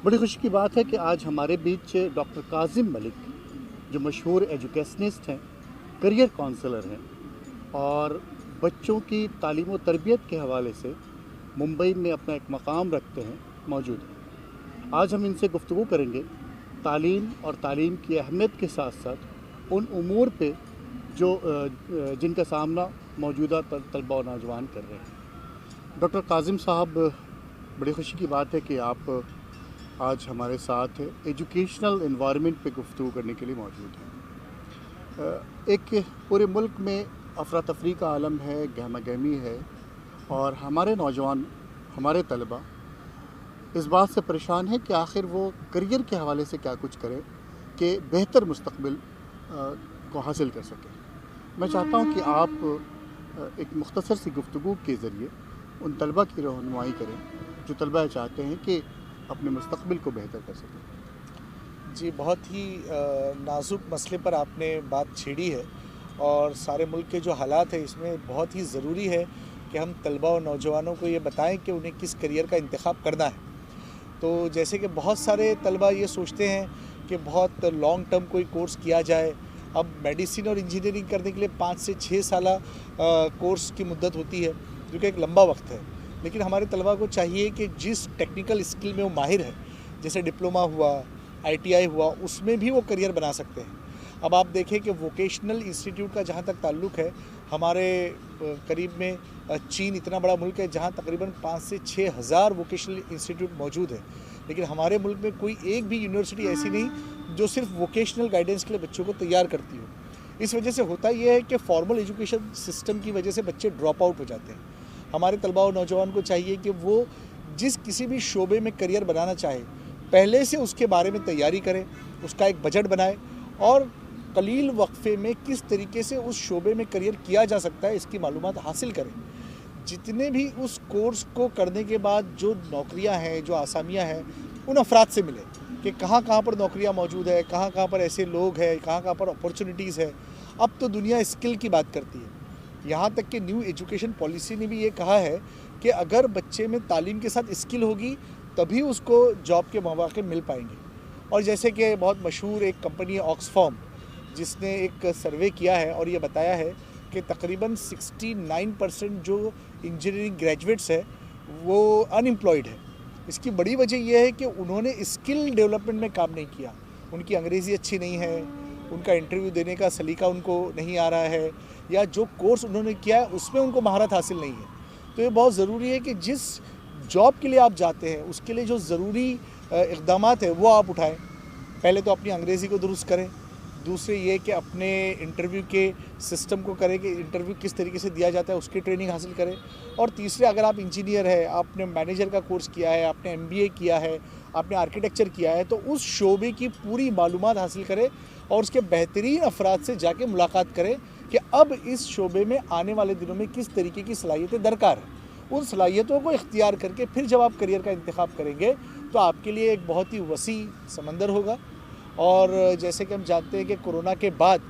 बड़ी खुशी की बात है कि आज हमारे बीच डॉक्टर काजिम मलिक, जो मशहूर एजुकेशनिस्ट हैं, करियर काउंसलर हैं और बच्चों की तालीम और तरबियत के हवाले से मुंबई में अपना एक मकाम रखते हैं, मौजूद हैं। आज हम इनसे गुफ्तगू करेंगे तालीम और तालीम की अहमियत के साथ साथ उन उमूर पे जो जिनका सामना मौजूदा तलबा और नौजवान कर रहे हैं। डॉक्टर काजिम साहब, बड़ी खुशी की बात है कि आप आज हमारे साथ एजुकेशनल इन्वायरमेंट पे गुफ्तगू करने के लिए मौजूद हैं। एक पूरे मुल्क में अफरा तफरी का आलम है, गहमा गहमी है और हमारे नौजवान, हमारे तलबा इस बात से परेशान है कि आखिर वो करियर के हवाले से क्या कुछ करें कि बेहतर मुस्तकबिल को हासिल कर सकें। मैं चाहता हूँ कि आप एक मुख्तसर सी गुफ्तगू के ज़रिए उन तलबा की रहनुमाई करें जो तलबा चाहते हैं कि अपने मुस्तकबिल को बेहतर कर सकें। जी, बहुत ही नाजुक मसले पर आपने बात छेड़ी है और सारे मुल्क के जो हालात है इसमें बहुत ही ज़रूरी है कि हम तलबा और नौजवानों को ये बताएं कि उन्हें किस करियर का इंतखाब करना है। तो जैसे कि बहुत सारे तलबा ये सोचते हैं कि बहुत लॉन्ग टर्म कोई कोर्स किया जाए। अब मेडिसिन और इंजीनियरिंग करने के लिए 5 से 6 साल कोर्स की मुद्दत होती है, जो कि एक लंबा वक्त है। लेकिन हमारे तलबा को चाहिए कि जिस टेक्निकल स्किल में वो माहिर है, जैसे डिप्लोमा हुआ, ITI हुआ, उसमें भी वो करियर बना सकते हैं। अब आप देखें कि वोकेशनल इंस्टीट्यूट का जहाँ तक ताल्लुक़ है, हमारे करीब में चीन इतना बड़ा मुल्क है जहाँ तकरीबन 5 से 6 हज़ार वोकेशनल इंस्टीट्यूट मौजूद है। लेकिन हमारे मुल्क में कोई एक भी यूनिवर्सिटी ऐसी नहीं जो सिर्फ वोकेशनल गाइडेंस के लिए बच्चों को तैयार करती हो। इस वजह से होता यह है कि फॉर्मल एजुकेशन सिस्टम की वजह से बच्चे ड्रॉप आउट हो जाते हैं। हमारे तलबा और नौजवान को चाहिए कि वो जिस किसी भी शोबे में करियर बनाना चाहे, पहले से उसके बारे में तैयारी करें, उसका एक बजट बनाए और कलील वक्फे में किस तरीके से उस शोबे में करियर किया जा सकता है इसकी मालूमात हासिल करें। जितने भी उस कोर्स को करने के बाद जो नौकरियां हैं, जो आसामियां हैं, उन अफराद से मिले कि कहाँ कहाँ पर नौकरियां मौजूद है, कहाँ कहाँ पर ऐसे लोग हैं, कहाँ कहाँ पर अपॉर्चुनिटीज़ है। अब तो दुनिया स्किल की बात करती है। यहाँ तक कि न्यू एजुकेशन पॉलिसी ने भी ये कहा है कि अगर बच्चे में तालीम के साथ स्किल होगी तभी उसको जॉब के मौके मिल पाएंगे। और जैसे कि बहुत मशहूर एक कंपनी है ऑक्सफॉर्म, जिसने एक सर्वे किया है और ये बताया है कि तकरीबन 69% जो इंजीनियरिंग ग्रेजुएट्स है वो अनएम्प्लॉयड है। इसकी बड़ी वजह यह है कि उन्होंने स्किल डेवलपमेंट में काम नहीं किया। उनकी अंग्रेज़ी अच्छी नहीं है, उनका इंटरव्यू देने का सलीका उनको नहीं आ रहा है, या जो कोर्स उन्होंने किया है उसमें उनको महारत हासिल नहीं है। तो ये बहुत ज़रूरी है कि जिस जॉब के लिए आप जाते हैं उसके लिए जो ज़रूरी इक़दामात है वो आप उठाएं। पहले तो अपनी अंग्रेज़ी को दुरुस्त करें, दूसरे ये कि अपने इंटरव्यू के सिस्टम को करें कि इंटरव्यू किस तरीके से दिया जाता है उसकी ट्रेनिंग हासिल करें। और तीसरे, अगर आप इंजीनियर है, आपने मैनेजर का कोर्स किया है, आपने MBA किया है, आपने आर्किटेक्चर किया है, तो उस शोबे की पूरी मालूमात हासिल करें और उसके बेहतरीन अफराद से जाके मुलाकात करें कि अब इस शोबे में आने वाले दिनों में किस तरीके की सलाहियतें दरकार है। उन सलाहियतों को इख्तियार करके फिर जब आप करियर का इंतखाब करेंगे तो आपके लिए एक बहुत ही वसी समंदर होगा। और जैसे कि हम जानते हैं कि कोरोना के बाद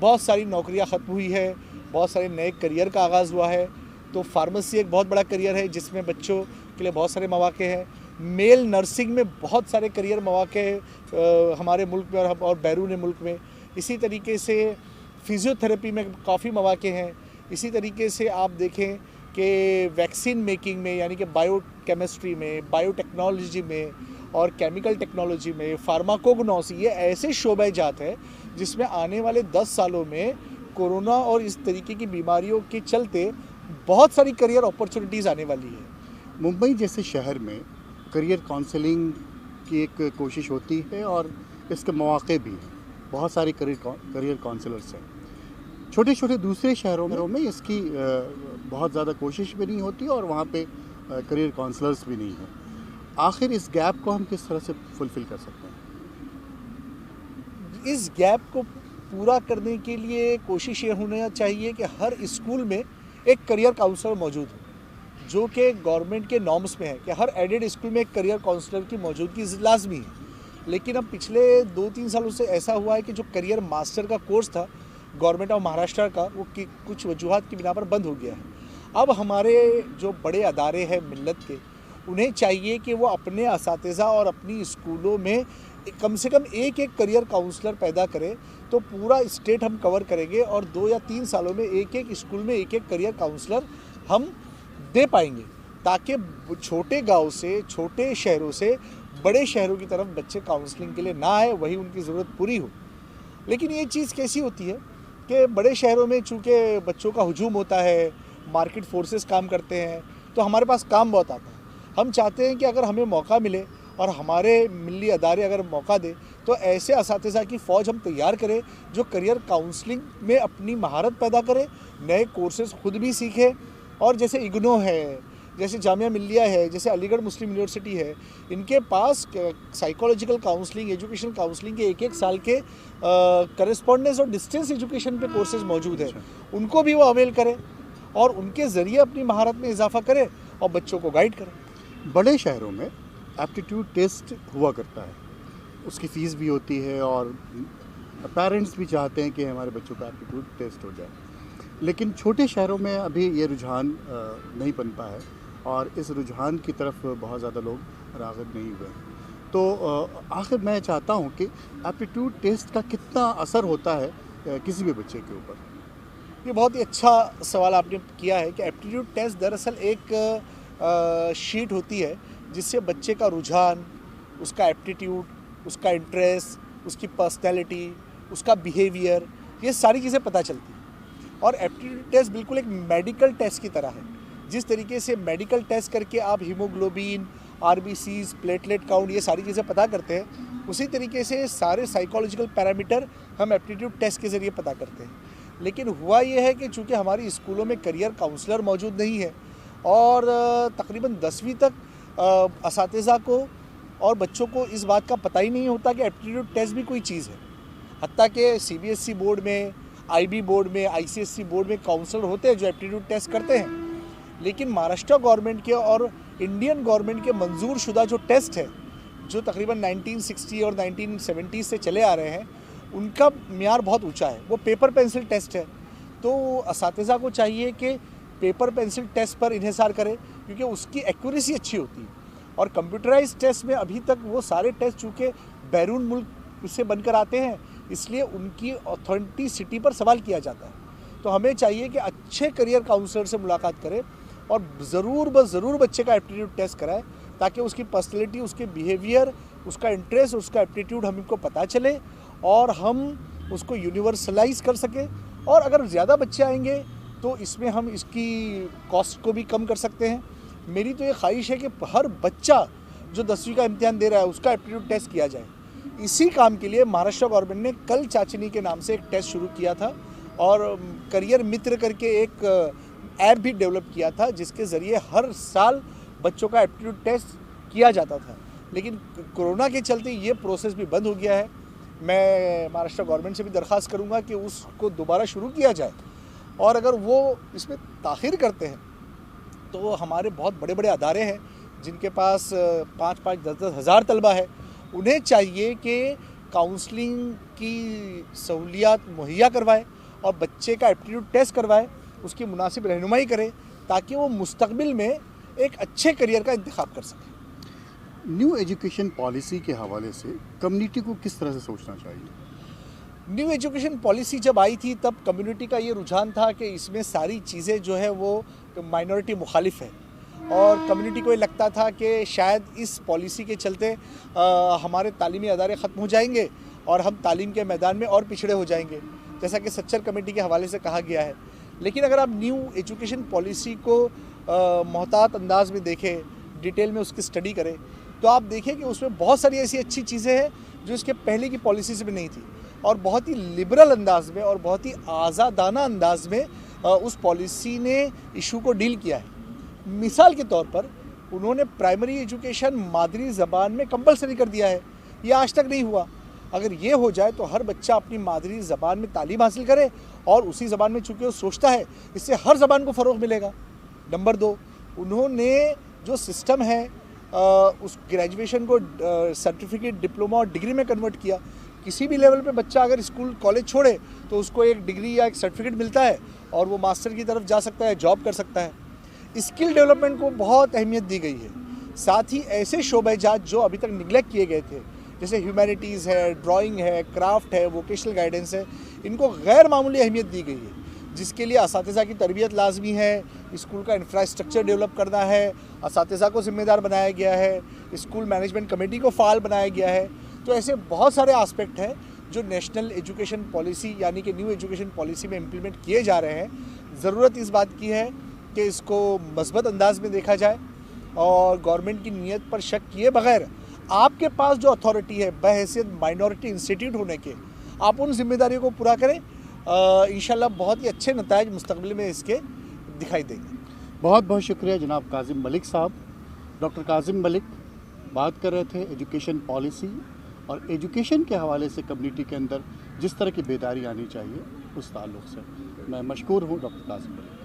बहुत सारी नौकरियां ख़त्म हुई है, बहुत सारे नए करियर का आगाज़ हुआ है। तो फार्मेसी एक बहुत बड़ा करियर है जिसमें बच्चों के लिए बहुत सारे मौके हैं। मेल नर्सिंग में बहुत सारे करियर मौके हैं हमारे मुल्क में और बैरून मुल्क में। इसी तरीके से फिज़ियोथेरेपी में काफ़ी मौके हैं। इसी तरीके से आप देखें कि वैक्सीन मेकिंग में, यानी कि बायोकेमिस्ट्री में, बायोटेक्नोलॉजी में और केमिकल टेक्नोलॉजी में, फार्माकोग्नोसी, ये ऐसे शोबे जात है जिसमें आने वाले 10 सालों में कोरोना और इस तरीके की बीमारियों के चलते बहुत सारी करियर अपॉर्चुनिटीज़ आने वाली है। मुंबई जैसे शहर में करियर काउंसलिंग की एक कोशिश होती है और इसके मौके भी हैं। बहुत सारे करियर काउंसलर्स हैं। छोटे छोटे दूसरे शहरों में इसकी बहुत ज़्यादा कोशिश भी नहीं होती और वहाँ पे करियर काउंसलर्स भी नहीं हैं। आखिर इस गैप को हम किस तरह से फुलफ़िल कर सकते हैं? इस गैप को पूरा करने के लिए कोशिश ये होना चाहिए कि हर स्कूल में एक करियर काउंसलर मौजूद हो, जो कि गवर्नमेंट के नॉर्म्स में है कि हर एडेड स्कूल में एक करियर काउंसलर की मौजूदगी लाजमी है। लेकिन अब पिछले 2-3 सालों से ऐसा हुआ है कि जो करियर मास्टर का कोर्स था गवर्नमेंट ऑफ महाराष्ट्र का, वो कुछ वजूहात की बिना पर बंद हो गया है। अब हमारे जो बड़े अदारे हैं मिल्लत के, उन्हें चाहिए कि वो अपने असातिज़ा और अपनी स्कूलों में कम से कम एक करियर काउंसलर पैदा करें, तो पूरा स्टेट हम कवर करेंगे और 2 या 3 सालों में एक स्कूल में एक करियर काउंसलर हम दे पाएंगे, ताकि छोटे गांव से, छोटे शहरों से बड़े शहरों की तरफ बच्चे काउंसलिंग के लिए ना आए, वही उनकी ज़रूरत पूरी हो। लेकिन ये चीज़ कैसी होती है कि बड़े शहरों में चूँकि बच्चों का हुजूम होता है, मार्केट फोर्सेस काम करते हैं, तो हमारे पास काम बहुत आता है। हम चाहते हैं कि अगर हमें मौका मिले और हमारे मिली अदारे अगर मौका दे, तो ऐसे असातिज़ा की फ़ौज हम तैयार करें जो करियर काउंसलिंग में अपनी महारत पैदा करें, नए कोर्सेज़ खुद भी सीखें। और जैसे इग्नो है, जैसे जामिया मिल्लिया है, जैसे अलीगढ़ मुस्लिम यूनिवर्सिटी है, इनके पास साइकोलॉजिकल काउंसलिंग, एजुकेशन काउंसलिंग के एक साल के करस्पॉन्डेंस और डिस्टेंस एजुकेशन पे कोर्सेज मौजूद हैं। उनको भी वो अवेल करें और उनके ज़रिए अपनी महारत में इजाफा करें और बच्चों को गाइड करें। बड़े शहरों में एप्टीट्यूड टेस्ट हुआ करता है, उसकी फ़ीस भी होती है और पेरेंट्स भी चाहते हैं कि हमारे बच्चों का एप्टीट्यूड टेस्ट हो जाए, लेकिन छोटे शहरों में अभी ये रुझान नहीं पनपा है और इस रुझान की तरफ बहुत ज़्यादा लोग राग़िब नहीं हुए। तो आखिर मैं चाहता हूँ कि एप्टीट्यूड टेस्ट का कितना असर होता है किसी भी बच्चे के ऊपर। ये बहुत ही अच्छा सवाल आपने किया है कि एप्टीट्यूड टेस्ट दरअसल एक शीट होती है जिससे बच्चे का रुझान, उसका एप्टीट्यूड, उसका इंटरेस्ट, उसकी पर्सनैलिटी, उसका बिहेवियर, ये सारी चीज़ें पता चलती हैं। और एप्टीट्यूड टेस्ट बिल्कुल एक मेडिकल टेस्ट की तरह है। जिस तरीके से मेडिकल टेस्ट करके आप हीमोग्लोबिन, आरबीसीज, प्लेटलेट काउंट, ये सारी चीज़ें पता करते हैं, उसी तरीके से सारे साइकोलॉजिकल पैरामीटर हम एप्टीट्यूड टेस्ट के ज़रिए पता करते हैं। लेकिन हुआ ये है कि चूँकि हमारी स्कूलों में करियर काउंसलर मौजूद नहीं है और तकरीबन 10वीं तक असातिज़ा को और बच्चों को इस बात का पता ही नहीं होता कि एप्टीट्यूड टेस्ट भी कोई चीज़ है। हत्ता कि सीबीएसई बोर्ड में, आईबी बोर्ड में, आईसीएसई बोर्ड में काउंसलर होते हैं जो एप्टीट्यूड टेस्ट करते हैं, लेकिन महाराष्ट्र गवर्नमेंट के और इंडियन गवर्नमेंट के मंजूर शुदा जो टेस्ट है, जो तकरीबन 1960 और 1970 से चले आ रहे हैं, उनका म्यार बहुत ऊंचा है। वो पेपर पेंसिल टेस्ट है। तो असातिज़ा को चाहिए कि पेपर पेंसिल टेस्ट पर इन्हिसार करें, क्योंकि उसकी एक्यूरेसी अच्छी होती है। और कंप्यूटराइज टेस्ट में अभी तक वो सारे टेस्ट चूँकि बैरून मुल्क से बनकर आते हैं, इसलिए उनकी ऑथेंटिसिटी पर सवाल किया जाता है। तो हमें चाहिए कि अच्छे करियर काउंसलर से मुलाकात करें और ज़रूर बच्चे का एप्टीट्यूड टेस्ट कराएं, ताकि उसकी पर्सनैलिटी, उसके बिहेवियर, उसका इंटरेस्ट, उसका एप्टीट्यूड हमको पता चले और हम उसको यूनिवर्सलाइज कर सकें। और अगर ज़्यादा बच्चे आएंगे तो इसमें हम इसकी कॉस्ट को भी कम कर सकते हैं। मेरी तो ये ख्वाहिश है कि हर बच्चा जो 10वीं का इम्तिहान दे रहा है उसका एप्टीट्यूड टेस्ट किया जाए। इसी काम के लिए महाराष्ट्र गवर्नमेंट ने कल चाचनी के नाम से एक टेस्ट शुरू किया था और करियर मित्र करके एक ऐप भी डेवलप किया था, जिसके ज़रिए हर साल बच्चों का एप्टीट्यूड टेस्ट किया जाता था। लेकिन कोरोना के चलते ये प्रोसेस भी बंद हो गया है। मैं महाराष्ट्र गवर्नमेंट से भी दरख्वास्त करूँगा कि उसको दोबारा शुरू किया जाए, और अगर वो इसमें ताख़ीर करते हैं तो हमारे बहुत बड़े बड़े अदारे हैं जिनके पास 5-5, 10-10 हज़ार तलबा है, उन्हें चाहिए कि काउंसलिंग की सहूलियात मुहैया करवाएं और बच्चे का एप्टीट्यूड टेस्ट करवाएं, उसकी मुनासिब रहनुमाई करें, ताकि वो मुस्तकबिल में एक अच्छे करियर का इंतखाब कर सकें। न्यू एजुकेशन पॉलिसी के हवाले से कम्युनिटी को किस तरह से सोचना चाहिए? न्यू एजुकेशन पॉलिसी जब आई थी तब कम्युनिटी का ये रुझान था कि इसमें सारी चीज़ें जो है वो माइनॉरिटी मुखालिफ है, और कम्युनिटी को ये लगता था कि शायद इस पॉलिसी के चलते हमारे तालीमी अदारे ख़त्म हो जाएंगे और हम तालीम के मैदान में और पिछड़े हो जाएंगे, जैसा कि सच्चर कमेटी के हवाले से कहा गया है। लेकिन अगर आप न्यू एजुकेशन पॉलिसी को मोहतात अंदाज में देखें, डिटेल में उसकी स्टडी करें, तो आप देखें कि उसमें बहुत सारी ऐसी अच्छी चीज़ें हैं जो इसके पहले की पॉलिसीज़ में नहीं थी, और बहुत ही लिबरल अंदाज में और बहुत ही आज़ादाना अंदाज में उस पॉलिसी ने इशू को डील किया है। मिसाल के तौर पर उन्होंने प्राइमरी एजुकेशन मादरी ज़बान में कंपलसरी कर दिया है। ये आज तक नहीं हुआ। अगर ये हो जाए तो हर बच्चा अपनी मादरी ज़बान में तालीम हासिल करे और उसी ज़बान में चूँकि वो सोचता है, इससे हर ज़बान को फ़रोग़ मिलेगा। नंबर 2, उन्होंने जो सिस्टम है उस ग्रेजुएशन को सर्टिफिकेट, डिप्लोमा और डिग्री में कन्वर्ट किया। किसी भी लेवल पे बच्चा अगर स्कूल कॉलेज छोड़े तो उसको एक डिग्री या एक सर्टिफिकेट मिलता है और वो मास्टर की तरफ जा सकता है, जॉब कर सकता है। स्किल डेवलपमेंट को बहुत अहमियत दी गई है। साथ ही ऐसे शोबेजात जो अभी तक निगलेक्ट किए गए थे, जैसे ह्यूमैनिटीज़ है, ड्राइंग है, क्राफ्ट है, वोकेशनल गाइडेंस है, इनको गैर मामूली अहमियत दी गई है, जिसके लिए असातिज़ा की तरबियत लाजमी है, स्कूल का इंफ्रास्ट्रक्चर डेवलप करना है, असातिज़ा को ज़िम्मेदार बनाया गया है, स्कूल मैनेजमेंट कमेटी को फ़ाल बनाया गया है। तो ऐसे बहुत सारे आस्पेक्ट हैं जो नेशनल एजुकेशन पॉलिसी यानी कि न्यू एजुकेशन पॉलिसी में इम्प्लीमेंट किए जा रहे हैं। ज़रूरत इस बात की है कि इसको मस्बत अंदाज में देखा जाए और गवर्नमेंट की नीयत पर शक किए बगैर आपके पास जो अथॉरिटी है बहैसियत माइनॉरिटी इंस्टीट्यूट होने के, आप उन जिम्मेदारियों को पूरा करें। इंशाल्लाह बहुत ही अच्छे नताइज मुस्तकबिल में इसके दिखाई देंगे। बहुत बहुत शुक्रिया जनाब काजिम मलिक साहब। डॉक्टर काजिम मलिक बात कर रहे थे एजुकेशन पॉलिसी और एजुकेशन के हवाले से कम्युनिटी के अंदर जिस तरह की बेदारी आनी चाहिए उस ताल्लुक़ से। मैं मशकूर हूँ डॉक्टर काजिम मलिक।